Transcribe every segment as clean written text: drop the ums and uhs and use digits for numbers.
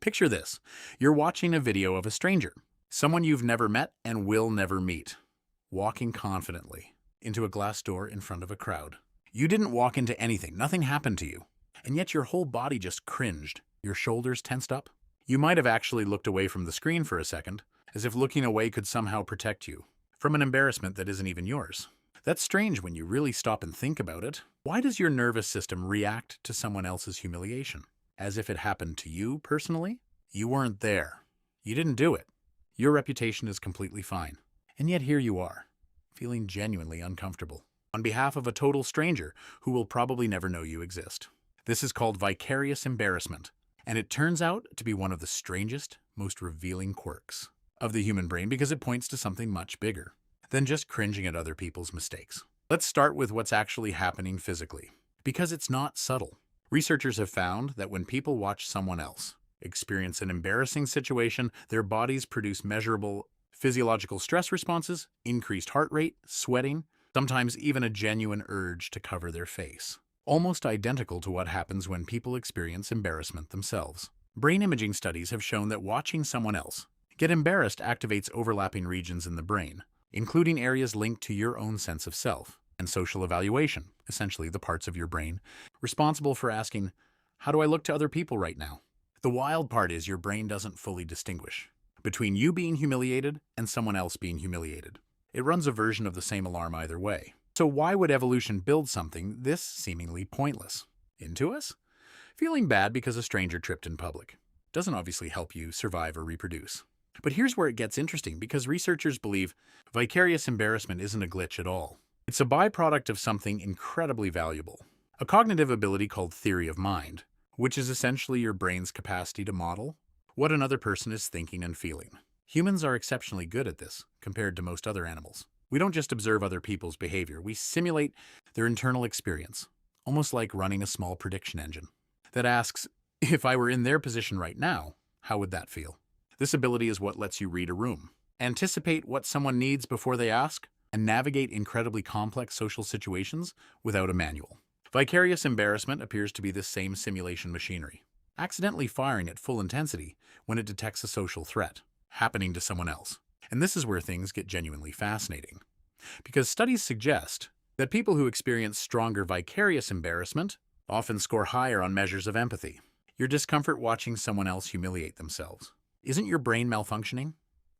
Picture this. You're watching a video of a stranger, someone you've never met and will never meet, walking confidently into a glass door in front of a crowd. You didn't walk into anything, nothing happened to you, and yet your whole body just cringed, your shoulders tensed up. You might have actually looked away from the screen for a second, as if looking away could somehow protect you from an embarrassment that isn't even yours. That's strange when you really stop and think about it. Why does your nervous system react to someone else's humiliation? As if it happened to you personally? You weren't there. You didn't do it. Your reputation is completely fine. And yet here you are, feeling genuinely uncomfortable, on behalf of a total stranger who will probably never know you exist. This is called vicarious embarrassment, and it turns out to be one of the strangest, most revealing quirks of the human brain because it points to something much bigger than just cringing at other people's mistakes. Let's start with what's actually happening physically, because it's not subtle. Researchers have found that when people watch someone else experience an embarrassing situation, their bodies produce measurable physiological stress responses, increased heart rate, sweating, sometimes even a genuine urge to cover their face. Almost identical to what happens when people experience embarrassment themselves. Brain imaging studies have shown that watching someone else get embarrassed activates overlapping regions in the brain, including areas linked to your own sense of self and social evaluation, essentially the parts of your brain responsible for asking, how do I look to other people right now? The wild part is your brain doesn't fully distinguish between you being humiliated and someone else being humiliated. It runs a version of the same alarm either way. So why would evolution build something this seemingly pointless into us? Feeling bad because a stranger tripped in public doesn't obviously help you survive or reproduce. But here's where it gets interesting, because researchers believe vicarious embarrassment isn't a glitch at all. It's a byproduct of something incredibly valuable, a cognitive ability called theory of mind, which is essentially your brain's capacity to model what another person is thinking and feeling. Humans are exceptionally good at this compared to most other animals. We don't just observe other people's behavior, we simulate their internal experience, almost like running a small prediction engine that asks, if I were in their position right now, how would that feel? This ability is what lets you read a room, anticipate what someone needs before they ask, and navigate incredibly complex social situations without a manual. Vicarious embarrassment appears to be this same simulation machinery, accidentally firing at full intensity when it detects a social threat happening to someone else. And this is where things get genuinely fascinating, because studies suggest that people who experience stronger vicarious embarrassment often score higher on measures of empathy. Your discomfort watching someone else humiliate themselves isn't your brain malfunctioning?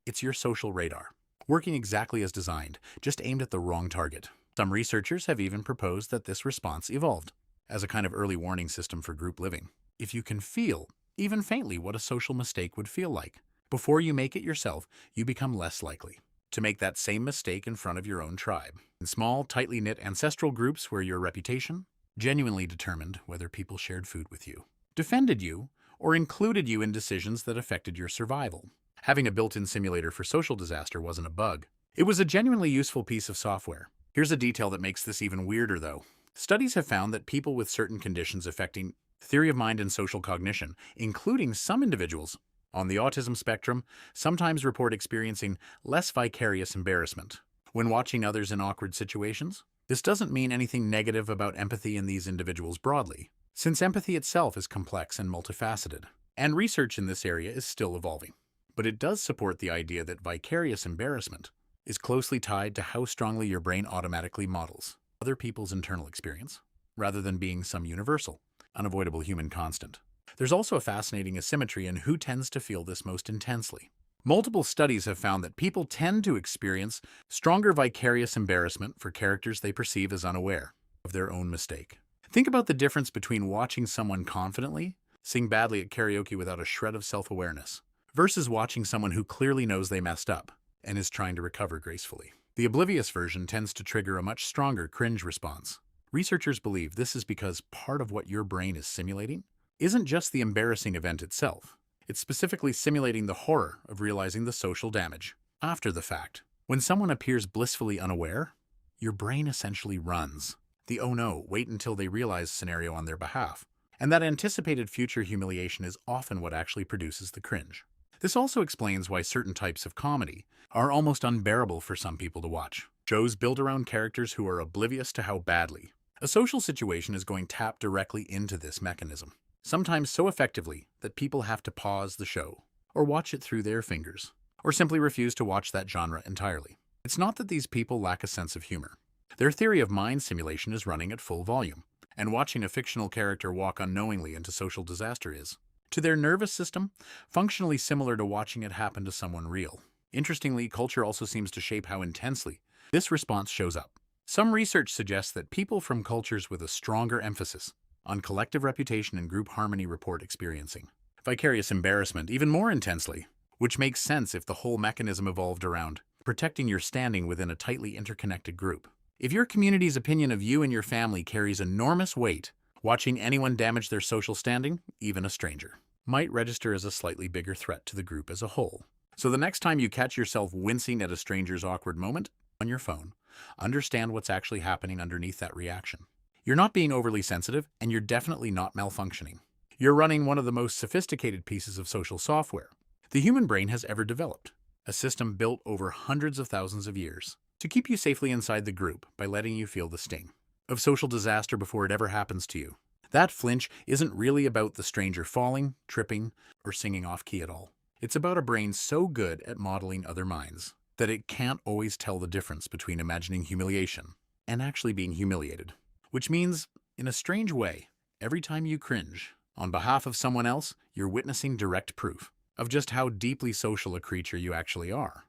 It's your social radar, working exactly as designed, just aimed at the wrong target. Some researchers have even proposed that this response evolved as a kind of early warning system for group living. If you can feel, even faintly, what a social mistake would feel like, before you make it yourself, you become less likely to make that same mistake in front of your own tribe. In small, tightly knit ancestral groups where your reputation genuinely determined whether people shared food with you, defended you, or included you in decisions that affected your survival. Having a built-in simulator for social disaster wasn't a bug. It was a genuinely useful piece of software. Here's a detail that makes this even weirder, though. Studies have found that people with certain conditions affecting theory of mind and social cognition, including some individuals on the autism spectrum, sometimes report experiencing less vicarious embarrassment when watching others in awkward situations. This doesn't mean anything negative about empathy in these individuals broadly, since empathy itself is complex and multifaceted, and research in this area is still evolving. But it does support the idea that vicarious embarrassment is closely tied to how strongly your brain automatically models other people's internal experience, rather than being some universal, unavoidable human constant. There's also a fascinating asymmetry in who tends to feel this most intensely. Multiple studies have found that people tend to experience stronger vicarious embarrassment for characters they perceive as unaware of their own mistake. Think about the difference between watching someone confidently sing badly at karaoke without a shred of self-awareness versus watching someone who clearly knows they messed up and is trying to recover gracefully. The oblivious version tends to trigger a much stronger cringe response. Researchers believe this is because part of what your brain is simulating isn't just the embarrassing event itself. It's specifically simulating the horror of realizing the social damage after the fact. When someone appears blissfully unaware, your brain essentially runs the "oh no, wait until they realize" scenario on their behalf. And that anticipated future humiliation is often what actually produces the cringe. This also explains why certain types of comedy are almost unbearable for some people to watch. Shows built around characters who are oblivious to how badly a social situation is going tap directly into this mechanism. sometimes so effectively that people have to pause the show, or watch it through their fingers, or simply refuse to watch that genre entirely. It's not that these people lack a sense of humor. Their theory of mind simulation is running at full volume, and watching a fictional character walk unknowingly into social disaster is, to their nervous system, functionally similar to watching it happen to someone real. Interestingly, culture also seems to shape how intensely this response shows up. Some research suggests that people from cultures with a stronger emphasis on collective reputation and group harmony report experiencing vicarious embarrassment even more intensely, which makes sense if the whole mechanism evolved around protecting your standing within a tightly interconnected group. If your community's opinion of you and your family carries enormous weight, watching anyone damage their social standing, even a stranger, might register as a slightly bigger threat to the group as a whole. So the next time you catch yourself wincing at a stranger's awkward moment on your phone, understand what's actually happening underneath that reaction. You're not being overly sensitive, and you're definitely not malfunctioning. You're running one of the most sophisticated pieces of social software the human brain has ever developed, a system built over hundreds of thousands of years to keep you safely inside the group by letting you feel the sting of social disaster before it ever happens to you. That flinch isn't really about the stranger falling, tripping, or singing off key at all. It's about a brain so good at modeling other minds that it can't always tell the difference between imagining humiliation and actually being humiliated. Which means, in a strange way, every time you cringe on behalf of someone else, you're witnessing direct proof of just how deeply social a creature you actually are.